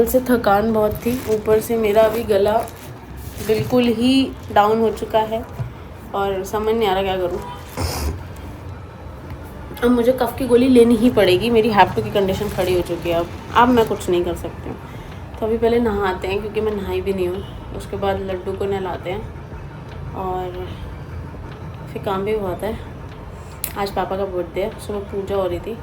से थकान बहुत थी, ऊपर से मेरा अभी गला बिल्कुल ही डाउन हो चुका है और समझ नहीं आ रहा क्या करूँ। अब मुझे कफ की गोली लेनी ही पड़ेगी, मेरी हैप्टू की कंडीशन खड़ी हो चुकी है। अब मैं कुछ नहीं कर सकती हूँ। तो अभी पहले नहाते हैं क्योंकि मैं नहाई भी नहीं हूँ, उसके बाद लड्डू को नहलाते हैं और फिर काम भी बहुत है। आज पापा का बर्थडे है, सुबह पूजा हो रही थी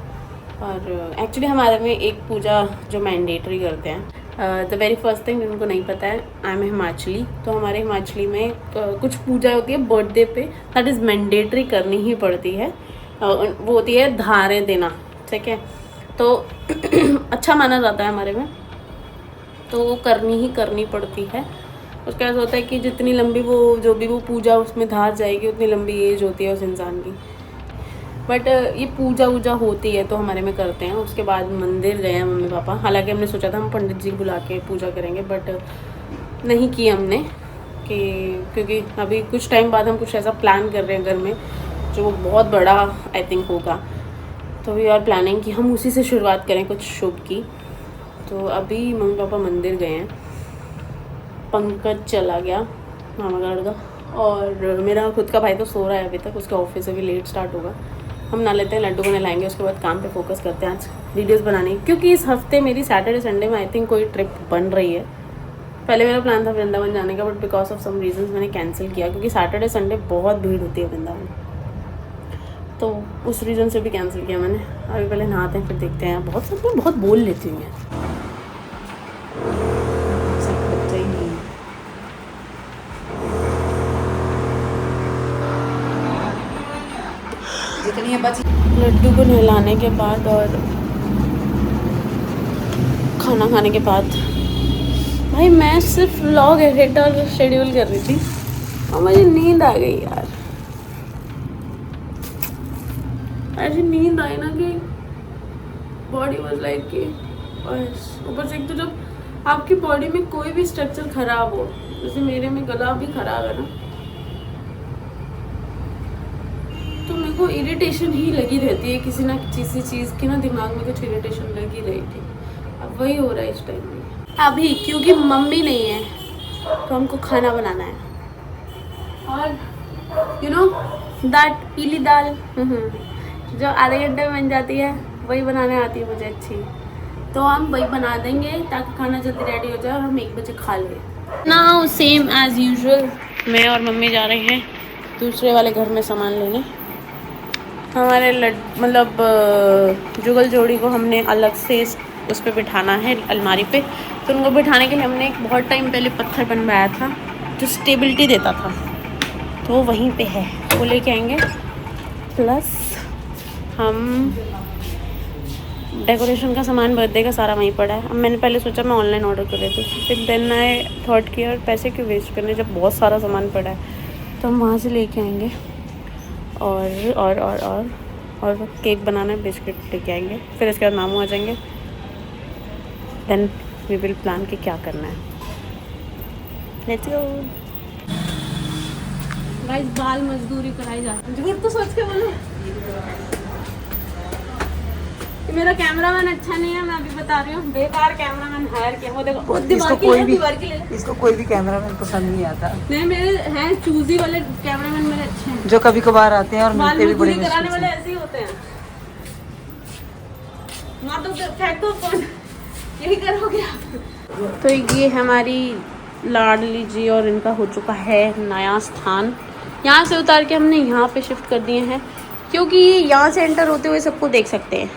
और एक्चुअली हमारे में एक पूजा जो मैंडेटरी करते हैं। द वेरी फर्स्ट थिंग जिनको नहीं पता है, आई एम हिमाचली, तो हमारे हिमाचली में कुछ पूजा होती है बर्थडे पे, दैट इज़ मैंडेटरी, करनी ही पड़ती है। वो होती है धारें देना, ठीक है, तो अच्छा माना जाता है हमारे में, तो वो करनी पड़ती है। उसका ऐसा होता है कि जितनी लंबी वो जो भी वो पूजा उसमें धार जाएगी उतनी लंबी एज होती है उस इंसान की। बट ये पूजा वूजा होती है तो हमारे में करते हैं। उसके बाद मंदिर गए हैं मम्मी पापा, हालांकि हमने सोचा था हम पंडित जी बुला के पूजा करेंगे, बट नहीं की हमने, कि क्योंकि अभी कुछ टाइम बाद हम कुछ ऐसा प्लान कर रहे हैं घर में जो बहुत बड़ा आई थिंक होगा, तो वी आर प्लानिंग कि हम उसी से शुरुआत करें कुछ शुभ की। तो अभी मम्मी पापा मंदिर गए हैं, पंकज चला गया मामा गार्ड का, और मेरा खुद का भाई तो सो रहा है अभी तक, उसका ऑफिस अभी लेट स्टार्ट होगा। हम ना लेते हैं, लड्डू को नहलाएंगे, उसके बाद काम पे फोकस करते हैं आज वीडियोस बनाने की, क्योंकि इस हफ्ते मेरी सैटरडे संडे में आई थिंक कोई ट्रिप बन रही है। पहले मेरा प्लान था वृंदावन जाने का, but because of some reasons मैंने कैंसिल किया, क्योंकि सैटरडे संडे बहुत भीड़ होती है वृंदावन, तो उस रीज़न से भी कैंसिल किया मैंने। अभी पहले नहाते हैं फिर देखते हैं। बहुत सब मैं बहुत बोल लेती हूँ यार। लड्डू को नहलाने के बाद और खाना खाने के बाद भाई मैं सिर्फ व्लॉग एडिट और शेड्यूल कर रही थी और मुझे नींद आ गई यार। ऐसी नींद आई ना कि बॉडी वाज लाइक कि, ऊपर से एक तो जब आपकी बॉडी में कोई भी स्ट्रक्चर खराब हो, जैसे मेरे में गला भी खराब है ना, तो मेरे को इरिटेशन ही लगी रहती है किसी ना किसी चीज़ की, ना दिमाग में कुछ इरिटेशन लगी रही थी। अब वही हो रहा है इस टाइम में अभी, क्योंकि मम्मी नहीं है तो हमको खाना बनाना है, और यू नो दैट पीली दाल जो आधे घंटे में बन जाती है, वही बनाने आती है मुझे अच्छी, तो हम वही बना देंगे ताकि खाना जल्दी रेडी हो जाए और हम 1 बजे खा लें। नाउ सेम एज यूजुअल मैं और मम्मी जा रहे हैं दूसरे वाले घर में सामान लेने। हमारे मतलब जुगल जोड़ी को हमने अलग से उस पर बिठाना है अलमारी पे, तो उनको बिठाने के लिए हमने एक बहुत टाइम पहले पत्थर बनवाया था जो स्टेबिलिटी देता था, तो वो वहीं पे है, वो लेके आएंगे। प्लस हम डेकोरेशन का सामान बर्थडे का सारा वहीं पड़ा है। अब मैंने पहले सोचा मैं ऑनलाइन ऑर्डर कर देती हूँ, फिर देन आई थॉट कि यार पैसे क्यों वेस्ट करने जब बहुत सारा सामान पड़ा है, तो हम वहाँ से लेके आएंगे। और केक बनाना है, बिस्किट लेके आएंगे, फिर इसके बाद मामू आ जाएंगे, देन वी विल प्लान कि क्या करना है। Let's go guys. बाल मजदूरी कराई जाती है, झूठ तो सोच के बोलो कि मेरा कैमरामैन अच्छा नहीं है, मैं अभी बता रही हूँ, बेकार कैमरामैन हायर किया। वो देखो इसको कोई भी कैमरामैन पसंद नहीं आता। नहीं, मेरे हैं चूजी वाले कैमरामैन मेरे अच्छे हैं, जो कभी कभार आते हैं और मिलते भी बड़े कराने वाले ऐसे ही होते हैं। मार दो, फेंक दो फोन, यही करोगे आप। तो ये हमारी लाडली जी और इनका हो चुका है नया स्थान। यहाँ से उतार के हमने यहाँ पे शिफ्ट कर दिए हैं, क्योंकि यहाँ से एंटर होते हुए सबको देख सकते हैं,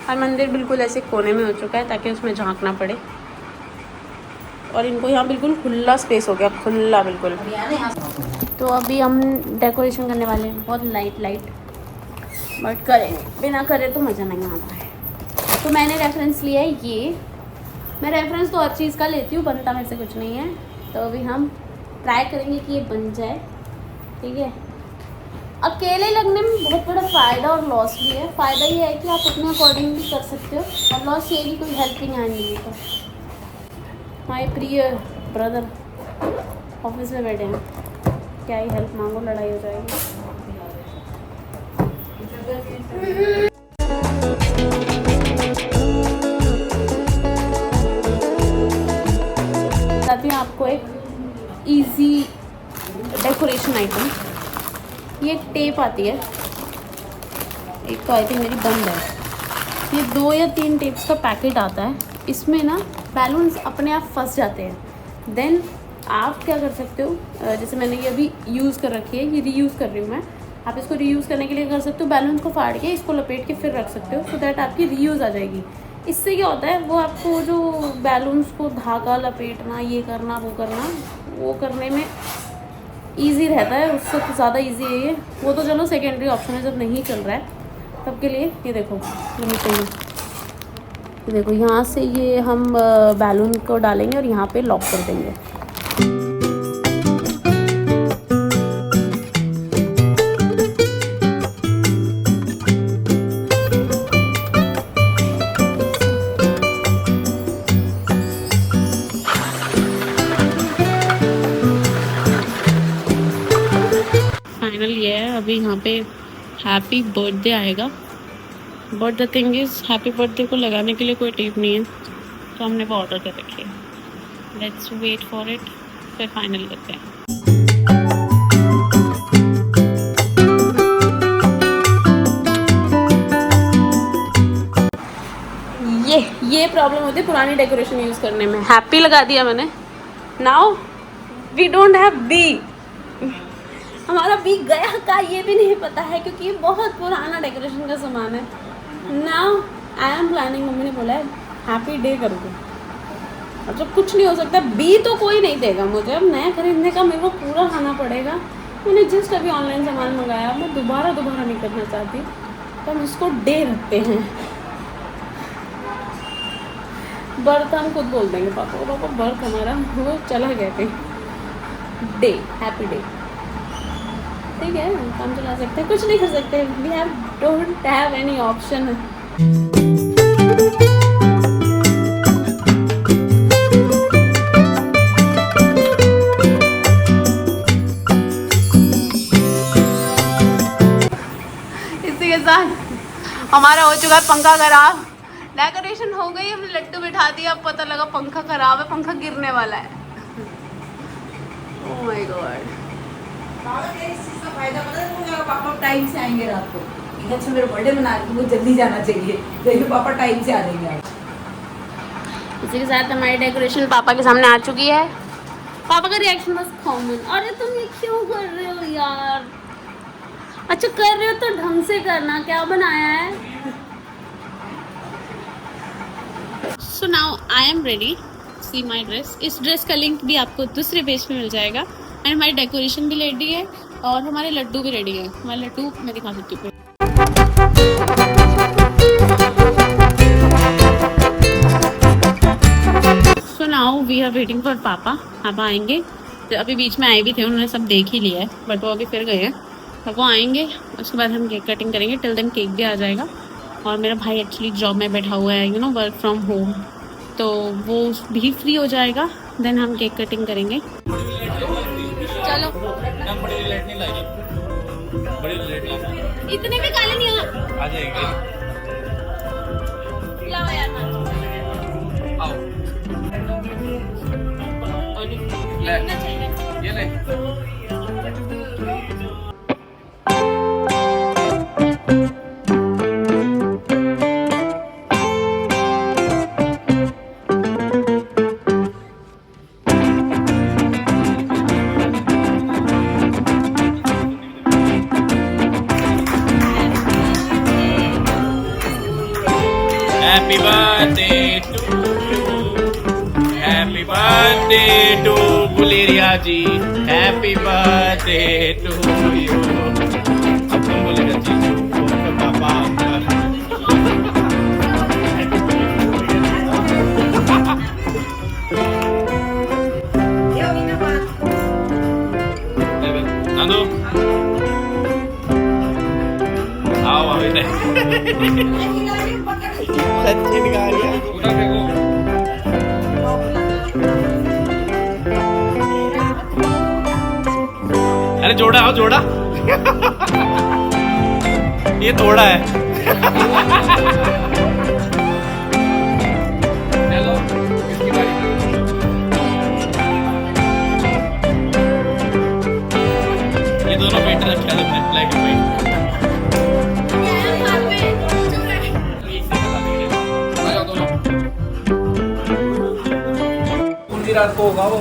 और मंदिर बिल्कुल ऐसे कोने में हो चुका है ताकि उसमें झांकना पड़े, और इनको यहाँ बिल्कुल खुला स्पेस हो गया, खुला बिल्कुल। तो अभी हम डेकोरेशन करने वाले हैं, बहुत लाइट बट करेंगे, बिना करे तो मज़ा नहीं आता है। तो मैंने रेफरेंस लिया है ये, मैं रेफरेंस तो हर चीज़ का लेती हूँ, बनता मेरे से कुछ नहीं है। तो अभी हम ट्राई करेंगे कि ये बन जाए, ठीक है। अकेले लगने में बहुत बड़ा फ़ायदा और लॉस भी है। फ़ायदा ये है कि आप अपने अकॉर्डिंग भी कर सकते हो, और लॉस ये है कि कोई हेल्पिंग हैंड नहीं है। हमारे प्रिय ब्रदर ऑफिस में बैठे हैं, क्या ही हेल्प मांगो लड़ाई हो जाएगी। ये एक टेप आती है, एक तो आई थिंक मेरी बंद है। ये 2 या 3 टेप्स का पैकेट आता है। इसमें ना बैलून्स अपने आप फंस जाते हैं। देन आप क्या कर सकते हो, जैसे मैंने ये अभी यूज़ कर रखी है, ये रीयूज़ कर रही हूँ मैं। आप इसको रीयूज़ करने के लिए कर सकते हो, बैलून्स को फाड़ के इसको लपेट के फिर रख सकते हो, सो दैट आपकी रीयूज़ आ जाएगी। इससे क्या होता है, वो आपको जो बैलून्स को धागा लपेटना, ये करना वो करना, वो करने में ईजी रहता है, उससे तो ज़्यादा ईजी है ये। वो तो चलो सेकेंडरी ऑप्शन है, जब नहीं चल रहा है तब के लिए। ये देखो, ये देखो, यहाँ से ये हम बैलून को डालेंगे और यहाँ पे लॉक कर देंगे। फाइनल ये है, अभी यहाँ पे हैप्पी बर्थडे आएगा, but the thing is happy birthday को लगाने के लिए कोई टेप नहीं है, तो हमने वो ऑर्डर कर रखी है। लेट्स वेट फॉर इट, फिर फाइनल करते हैं। ये प्रॉब्लम होती है पुरानी डेकोरेशन यूज़ करने में। हैप्पी लगा दिया मैंने, now we don't have B. हमारा बी गया का ये भी नहीं पता है, क्योंकि ये बहुत पुराना डेकोरेशन का सामान है। Now I am planning, mummy ने बोला है हैप्पी डे कर दो। अब जब कुछ नहीं हो सकता, बी तो कोई नहीं देगा मुझे, अब नया खरीदने का मेरे को पूरा खाना पड़ेगा। मैंने जस्ट अभी ऑनलाइन सामान मंगाया, मैं दोबारा नहीं करना चाहती, तो हम इसको डे रखते हैं। बर्थ हम खुद बोल देंगे पापा को, पापा बर्थ हमारा वो चला गया कहीं, डे, हैप्पी डे, ठीक है, काम चला सकते हैं, कुछ नहीं कर सकते। We don't have any option. इसी के साथ हमारा हो चुका है पंखा खराब, डेकोरेशन हो गई, हमने लड्डू बिठा दिया, अब पता लगा पंखा खराब है, पंखा गिरने वाला है। Oh my God. फायदा पता है, पापा टाइम से आएंगे रात को। इधर से मेरा बर्थडे मना रही, मुझे जल्दी जाना चाहिए, देखिए पापा टाइम से आ जाएंगे आज। इसी के साथ हमारी डेकोरेशन पापा के सामने आ चुकी है। पापा का रिएक्शन बस कॉमन, अरे तुम ये क्यों कर रहे हो यार? अच्छा कर रहे हो तो ढंग से करना, क्या बनाया है? So now I am ready, see my dress. इस ड्रेस का लिंक भी आपको दूसरे पेज पे मिल जाएगा। एंड हमारी डेकोरेशन भी रेडी है और हमारे लड्डू भी रेडी है। हमारे लड्डू मैं दिखा सकती हूँ। So now we are waiting for papa. पापा आएंगे, तो अभी बीच में आए भी थे, उन्होंने सब देख ही लिया है, बट वो अभी फिर गए हैं। अब वो आएंगे, उसके बाद हम केक कटिंग करेंगे। टिल देन केक भी आ जाएगा। और मेरा भाई एक्चुअली जॉब में बैठा हुआ है, you know, work from home, तो वो भी फ्री हो जाएगा। देन हम केक कटिंग करेंगे। चलो, इतने भी काले नहीं आ जाएंगे। लाओ यार, आओ, ये ले। Happy birthday to you. Happy birthday to Buleria ji. Happy birthday to you. अब कौन बोलेगा जी? तो पापा नानो आओ इधर। सचिन गालिया उधर देखो। अरे जोड़ा आओ, जोड़ा। ये थोड़ा है। चलो, इसकी बारी। ये दोनों बेटे रखे कैसे ब्लैक एंड व्हाइट पूरी रात को होगा वो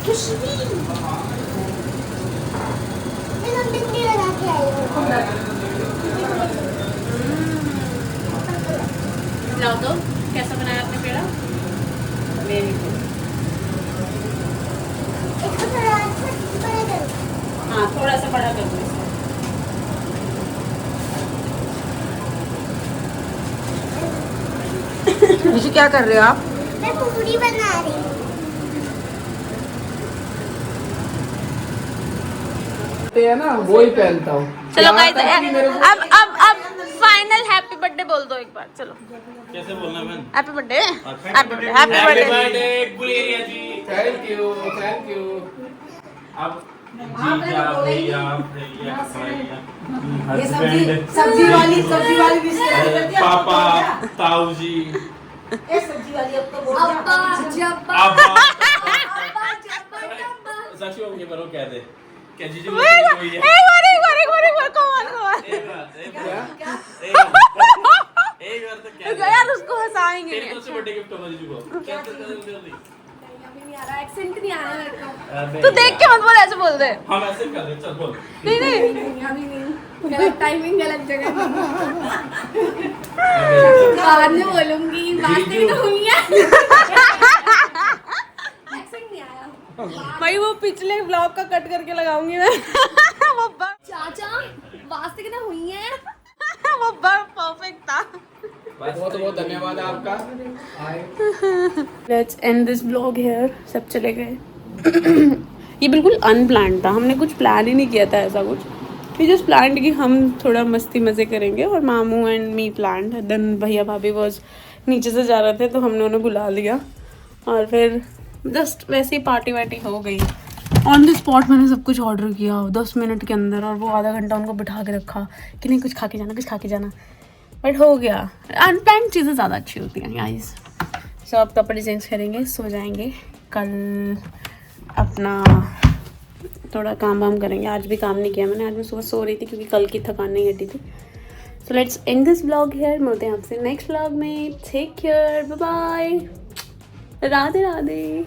खुशबू लाओ तो कैसा बनाया आपने पेड़ा? Very good. हाँ थोड़ा सा बड़ा कर दो इसको। निशु क्या कर रहे हो आप? मैं पूरी बना रही हूँ। है ना वो ही पहनता हूँ। चलो गाइस अब फाइनल हैप्पी बर्थडे बोल दो एक बार। चलो कैसे बोलना है? Happy birthday happy birthday happy birthday. Guleria ji thank you अब जीजा भैया ये सब्जी वाली भी शेयर कर दिया। पापा ताऊ जी ये सब्जी वाली अब तो बोल साक्षी ये बरो कह दे क्या जीजू एक बार कम ऑन एक बार तो क्या यार उसको हंसाएंगे तेरी तरफ से बर्थडे गिफ्ट होगा जीजू को क्या जल्दी एक्सेंट नहीं आ रहा मेरे को। तू देख के मत बोल ऐसे बोल दे। हम ऐसे कर रहे चल बोल नहीं अभी नहीं गलत टाइमिंग गलत जगह बाद में बोलूंगी वास्ते तो हुई है एक्सेंट नहीं आया भाई वो पिछले ब्लॉग का कट करके लगाऊंगी मैं। वो चाचा वास्ते कितना हुई है वो परफेक्ट था। बहुत धन्यवाद आपका let's end this blog here. सब चले गए। ये बिल्कुल अनप्लान्ड था, हमने कुछ प्लान ही नहीं किया था ऐसा कुछ। वी जस्ट प्लान्ड कि हम थोड़ा मस्ती मज़े करेंगे और मामू एंड मी प्लान्ड। देन भैया भाभी वॉज नीचे से जा रहे थे तो हमने उन्हें बुला लिया और फिर जस्ट वैसे ही पार्टी वार्टी हो गई। ऑन द स्पॉट मैंने सब कुछ ऑर्डर किया 10 मिनट के अंदर और वो आधा घंटा उनको बिठा के रखा कि नहीं कुछ खा के जाना बट हो गया। अनप्लान्ड चीज़ें ज़्यादा अच्छी होती हैं गाइस। सो अब कपड़े चेंज करेंगे, सो जाएंगे। कल अपना थोड़ा काम वाम करेंगे। आज भी काम नहीं किया मैंने, आज मैं सुबह सो रही थी क्योंकि कल की थकान नहीं हटी थी। So let's end this blog here. मिलते हैं आपसे नेक्स्ट ब्लॉग में। Take care, bye bye, Radhe Radhe.